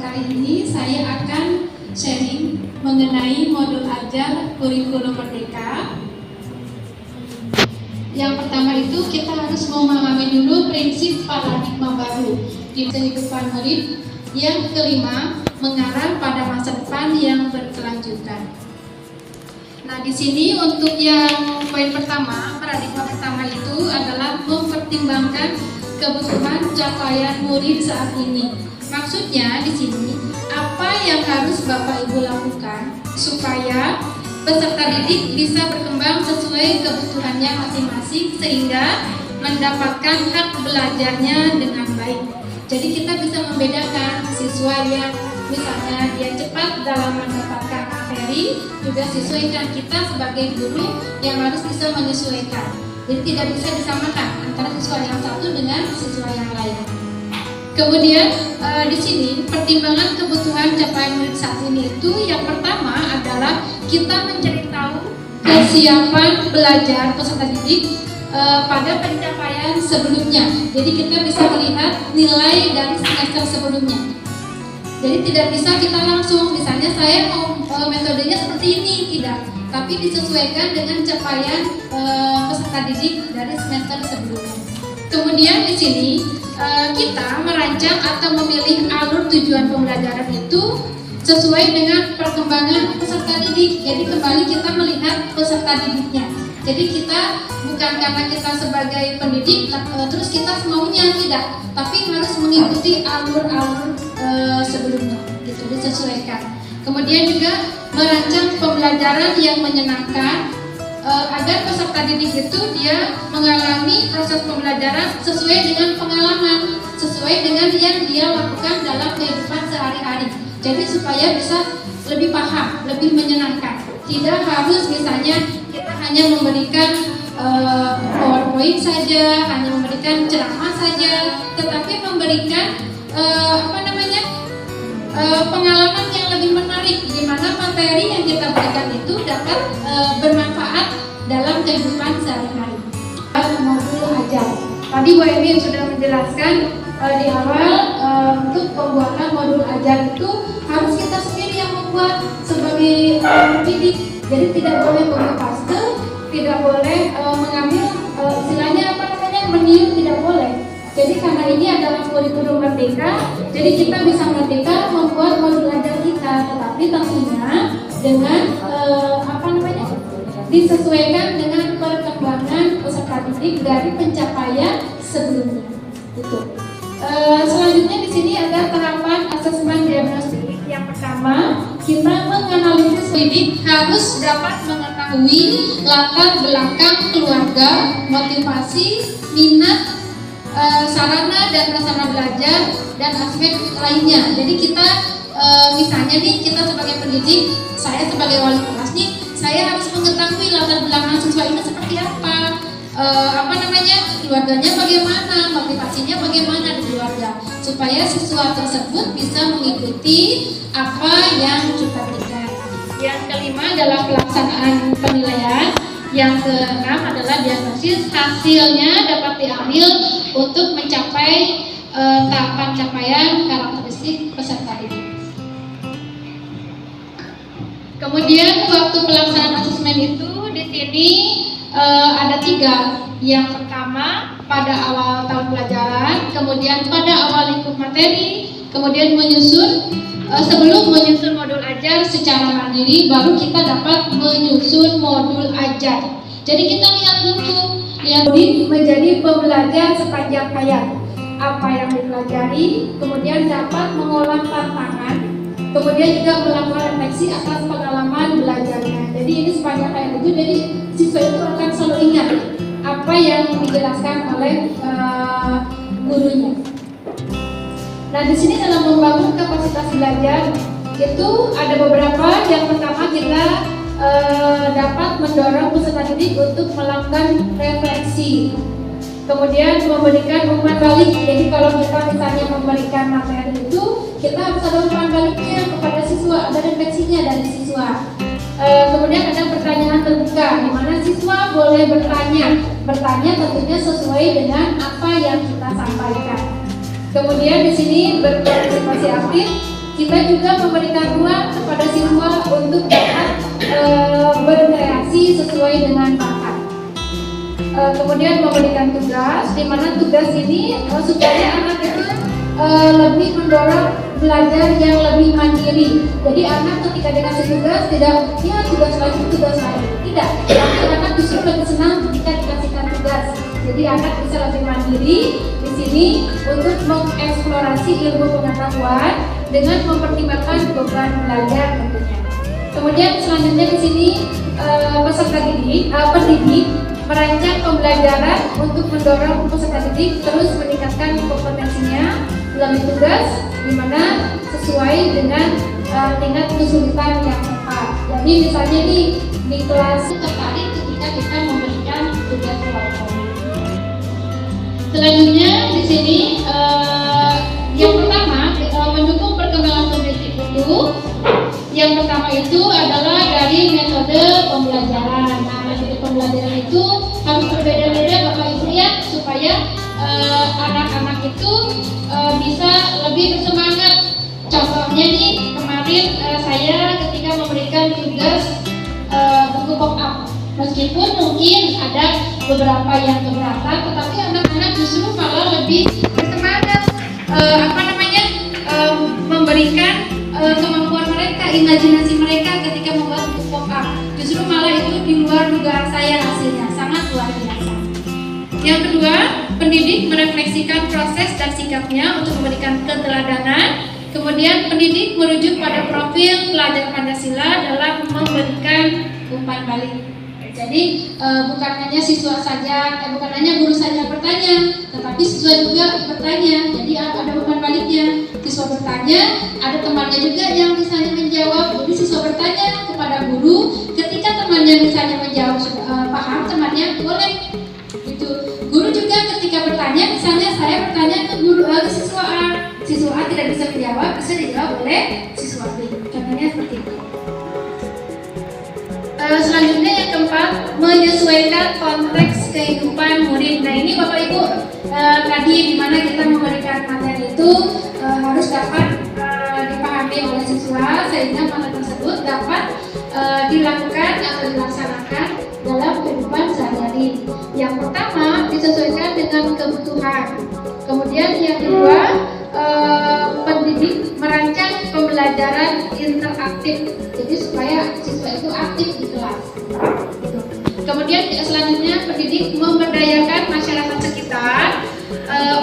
kali ini saya akan sharing mengenai modul ajar kurikulum merdeka. Yang pertama itu kita harus memahami dulu prinsip paradigma baru di kehidupan murid. Yang kelima, mengarah pada masa depan yang berkelanjutan. Nah, di sini untuk yang poin pertama, paradigma pertama itu adalah mempertimbangkan kebutuhan capaian murid saat ini. Maksudnya di sini apa yang harus Bapak Ibu lakukan supaya peserta didik bisa berkembang sesuai kebutuhannya masing-masing sehingga mendapatkan hak belajarnya dengan baik. Jadi kita bisa membedakan siswa yang misalnya dia cepat dalam mendapatkan materi, juga sesuaikan kita sebagai guru yang harus bisa menyesuaikan. Jadi tidak bisa disamakan antara siswa yang satu dengan siswa yang lain. Kemudian di sini pertimbangan kebutuhan capaian murid saat ini itu yang pertama adalah kita mencari tahu kesiapan belajar peserta didik pada pencapaian sebelumnya. Jadi kita bisa melihat nilai dari semester sebelumnya. Jadi tidak bisa kita langsung misalnya saya mau metodenya seperti ini, tidak, tapi disesuaikan dengan capaian peserta didik dari semester sebelumnya. Kemudian di sini kita merancang atau memilih alur tujuan pembelajaran itu sesuai dengan perkembangan peserta didik. Jadi kembali kita melihat peserta didiknya. Jadi kita bukan karena kita sebagai pendidik terus kita semaunya, tidak, tapi harus mengikuti alur-alur sebelumnya, gitu, disesuaikan. Kemudian juga merancang pembelajaran yang menyenangkan agar peserta didik itu dia mengalami proses pembelajaran sesuai dengan pengalaman, sesuai dengan yang dia lakukan dalam kehidupan sehari-hari. Jadi supaya bisa lebih paham, lebih menyenangkan. Tidak harus misalnya kita hanya memberikan PowerPoint saja, hanya memberikan ceramah saja, tetapi memberikan pengalaman yang lebih menarik, di mana materi yang kita berikan itu dapat bermanfaat dalam kehidupan sehari-hari. Modul ajar. Tadi Bu Emi sudah menjelaskan di awal untuk pembuatan modul ajar itu harus kita sendiri yang membuat sebagai pendidik. Jadi tidak boleh copy-paste, tidak boleh mengambil istilahnya meniru, tidak boleh. Jadi karena ini adalah kurikulum merdeka, jadi kita bisa merdeka membuat modul ajar kita, tetapi tentunya dengan disesuaikan dengan perkembangan peserta didik dari pencapaian sebelumnya. Gitu. Selanjutnya di sini ada tahapan asesmen diagnostik. Yang pertama, kita menganalisis didik harus dapat mengetahui latar belakang keluarga, motivasi, minat, sarana dan prasarana belajar dan aspek lainnya. Jadi kita misalnya nih kita sebagai pendidik, saya sebagai wali kelas nih, saya harus mengetahui latar belakang siswa ini seperti apa, keluarganya bagaimana, motivasinya bagaimana di keluarga, supaya siswa tersebut bisa mengikuti apa yang kita berikan. Yang kelima adalah pelaksanaan penilaian. Yang keenam adalah diagnosis, hasilnya dapat diambil untuk mencapai tahapan capaian karakteristik peserta didik. Kemudian waktu pelaksanaan asesmen itu di sini ada 3. Yang pertama pada awal tahun pelajaran, kemudian pada awal lingkup materi, kemudian sebelum menyusun modul ajar secara mandiri, baru kita dapat menyusun modul ajar. Jadi kita lihat dulu, menjadi pembelajar sepanjang hayat. Apa yang dipelajari, kemudian dapat mengolah tantangan, kemudian juga melakukan refleksi atas pengalaman belajarnya. Jadi ini sepanjang hayat itu, jadi siswa itu akan selalu ingat apa yang dijelaskan oleh gurunya. Nah, di sini dalam membangun kapasitas belajar itu ada beberapa. Yang pertama, kita dapat mendorong peserta didik untuk melakukan refleksi. Kemudian memberikan umpan balik. Jadi kalau kita misalnya memberikan materi itu, kita harus ada umpan baliknya kepada siswa, ada refleksinya dari siswa. Kemudian ada pertanyaan terbuka, di mana siswa boleh bertanya tentunya sesuai dengan apa yang kita sampaikan. Kemudian di sini berpartisipasi aktif, Kita juga memberikan ruang kepada siswa untuk dapat berkreasi sesuai dengan bakat. Kemudian memberikan tugas, di mana tugas ini supaya anak itu lebih mendorong belajar yang lebih mandiri. Jadi anak ketika dikasih tugas tidak ya tugas lagi, tidak. Tapi anak justru lebih senang ketika dikasihkan tugas. Jadi anak bisa lebih mandiri di sini untuk mengeksplorasi ilmu pengetahuan dengan mempertimbangkan beban belajar tentunya. Kemudian selanjutnya di sini peserta didik, pendidik merancang pembelajaran untuk mendorong peserta didik terus meningkatkan kompetensinya melalui tugas di mana sesuai dengan tingkat kesulitan yang tepat. Jadi misalnya nih di kelas tertarik ketika kita memberikan tugas kelompok. Selanjutnya di sini yang pertama mendukung perkembangan kognitif itu. Yang pertama itu adalah dari metode pembelajaran. Nah, metode pembelajaran itu harus berbeda-beda Bapak Ibu ya, supaya anak-anak itu bisa lebih bersemangat. Contohnya nih kemarin saya ketika memberikan tugas buku pop-up, meskipun mungkin ada beberapa yang keberatan, tetapi anak-anak justru malah lebih bersemangat memberikan kemampuan mereka, imajinasi mereka ketika membuat buku pop-up. Justru malah itu di luar dugaan saya hasilnya, sangat luar biasa. Yang kedua, pendidik merefleksikan proses dan sikapnya untuk memberikan keteladanan. Kemudian pendidik merujuk pada profil pelajar Pancasila dalam memberikan umpan balik. Jadi bukan hanya siswa saja, bukan hanya guru saja bertanya, tetapi siswa juga bertanya. Jadi ada umpan baliknya. Siswa bertanya, ada temannya juga yang misalnya menjawab. Jadi siswa bertanya kepada guru, ketika temannya misalnya menjawab paham, temannya boleh. Itu guru juga ketika bertanya, misalnya saya bertanya ke siswa A tidak bisa menjawab, bisa dijawab oleh siswa B. Contohnya seperti itu. Selanjutnya yang keempat, menyesuaikan konteks kehidupan murid. Nah ini Bapak Ibu tadi di mana kita memberikan materi itu harus dapat dipahami oleh siswa sehingga materi tersebut dapat dilakukan atau dilaksanakan dalam kehidupan sehari-hari. Yang pertama disesuaikan dengan kebutuhan. Kemudian yang kedua, pendidik merancang pembelajaran interaktif, jadi supaya siswa itu aktif di kelas. Kemudian selanjutnya pendidik memberdayakan masyarakat sekitar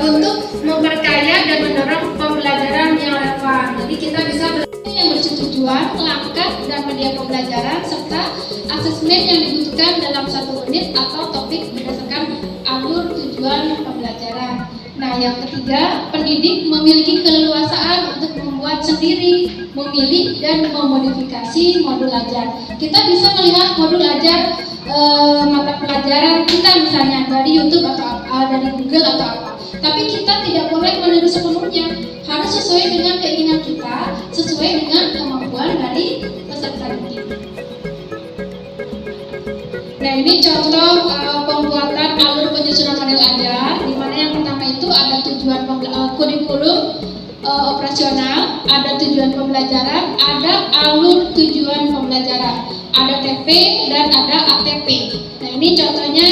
untuk memperkaya dan mendorong pembelajaran yang relevan. Jadi kita bisa yang bertujuan, langkah dan media pembelajaran serta asesmen yang dibutuhkan dalam satu unit atau topik berdasarkan alur tujuan pembelajaran. Nah, yang ketiga, pendidik memiliki keleluasaan untuk membuat sendiri, memilih dan memodifikasi modul ajar. Kita bisa melihat modul ajar mata pelajaran kita misalnya dari YouTube atau dari Google atau apa. Tapi kita tidak boleh meniru sepenuhnya, harus sesuai dengan keinginan kita, sesuai dengan kemampuan dari peserta didik. Nah, ini contoh pembuatan alur penyusunan model ajar, di mana yang pertama itu ada tujuan kurikulum operasional, ada tujuan pembelajaran, ada alur tujuan pembelajaran, ada TP dan ada ATP. Nah, ini contohnya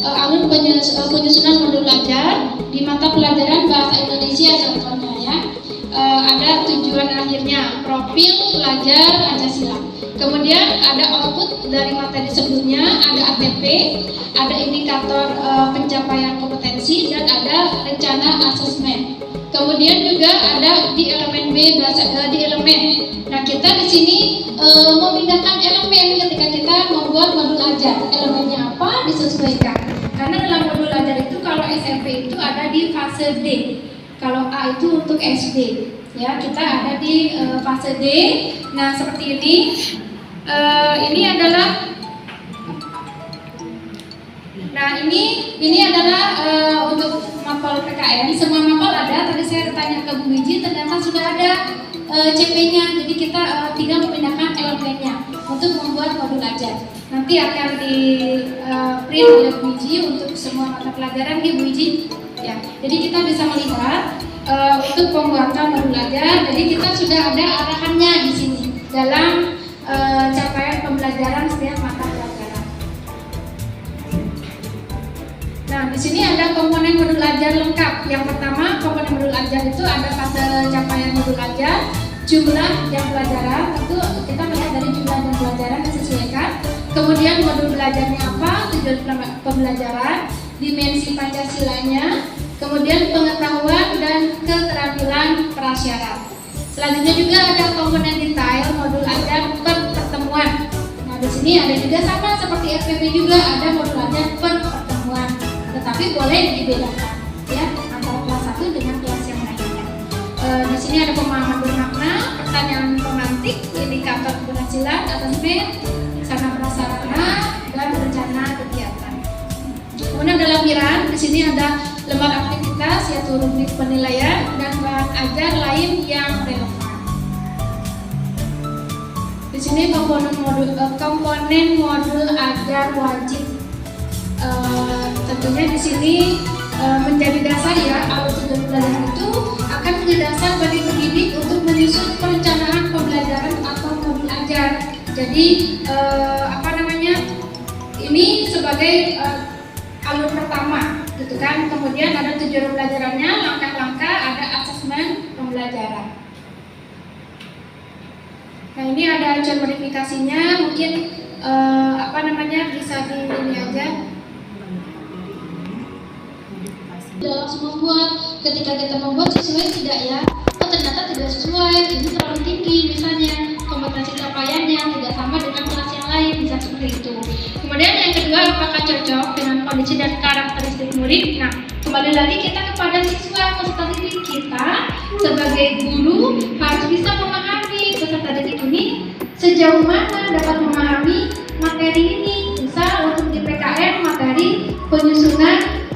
alur penyusunan modul ajar di mata pelajaran bahasa Indonesia contohnya ya. Ada tujuan akhirnya profil pelajar Pancasila. Kemudian ada output dari materi sebelumnya, ada ATP, ada indikator pencapaian kompetensi dan ada rencana asesmen. Kemudian juga ada di elemen B di elemen. Nah, kita di sini memindahkan elemen ketika kita membuat modul ajar. Elemennya apa? Disesuaikan. Karena dalam modul ajar itu kalau SMP itu ada di fase D. Kalau A itu untuk SD. Ya, kita ada di fase D. Nah, seperti ini. Ini adalah ini adalah untuk mapel PKN. Semua mapel ada. Tadi saya bertanya ke Bu Wiji, ternyata sudah ada CP-nya. Jadi kita tinggal memindahkan elemennya untuk membuat modul ajar. Nanti akan di print oleh Bu Wiji untuk semua mata pelajaran Bu Wiji. Ya. Jadi kita bisa melihat untuk pembuatan modul ajar. Jadi kita sudah ada arahannya di sini dalam capaian pembelajaran setiap mata pelajaran. Nah, di sini ada komponen modul ajar lengkap. Yang pertama, komponen modul ajar itu ada fase capaian modul ajar, jumlah jam pelajaran, tentu kita melihat dari jumlah jam pelajaran yang disesuaikan. Kemudian modul belajarnya apa, tujuan pembelajaran, dimensi Pancasilanya, kemudian pengetahuan dan keterampilan prasyarat. Selanjutnya juga ada komponen detail modul ajar per pertemuan. Nah, di sini ada juga sama seperti FPP juga ada modul ajar per pertemuan, tetapi boleh dibedakan ya antara kelas 1 dengan kelas yang lainnya. Di sini ada pemahaman bermakna, pertanyaan pemantik, indikator keberhasilan, asesmen, sarana prasarana, dan rencana kegiatan. Kemudian ada lampiran, di sini ada lembar aktivitas yaitu rubrik penilaian dan bahan ajar lain yang relevan. Di sini komponen modul ajar wajib. Tentunya di sini menjadi dasar ya, alur tujuan pembelajaran itu akan menjadi dasar bagi pendidik untuk menyusun perencanaan pembelajaran atau modul ajar. Jadi ini sebagai alur pertama, gitu kan. Kemudian ada tujuan pembelajarannya, langkah-langkah, ada asesmen pembelajaran. Nah, ini ada acuan verifikasinya, mungkin bisa di ini aja. Tidak langsung membuat, ketika kita membuat sesuai tidak ya, oh ternyata tidak sesuai, ini terlalu tinggi misalnya, kompetensi capaiannya tidak sama dengan kelas yang lain, bisa seperti itu. Kemudian yang kedua, apakah cocok dengan kondisi dan karakteristik murid. Nah, kembali lagi kita kepada siswa peserta didik. Kita sebagai guru harus bisa memahami peserta didik ini sejauh mana dapat memahami materi ini. Misal untuk di PKN materi penyusunan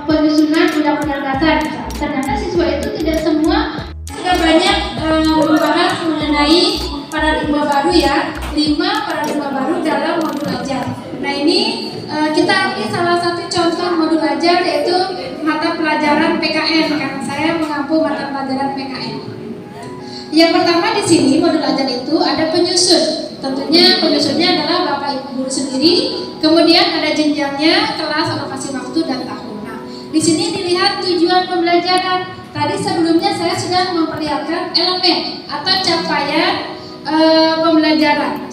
penyusunan undang-undang dasar. Ternyata siswa itu tidak semua sudah banyak membahas mengenai paradigma baru ya, 5 paradigma baru dalam modul ajar. Nah, ini kita ambil salah satu contoh modul ajar yaitu mata pelajaran PKN, karena saya mengampu mata pelajaran PKN. Yang pertama di sini modul ajar itu ada penyusun. Tentunya penyusunnya adalah Bapak Ibu guru sendiri. Kemudian ada jenjangnya, kelas, alokasi waktu dan tahun. Nah, di sini dilihat tujuan pembelajaran. Tadi sebelumnya saya sudah memperlihatkan elemen atau capaian pembelajaran.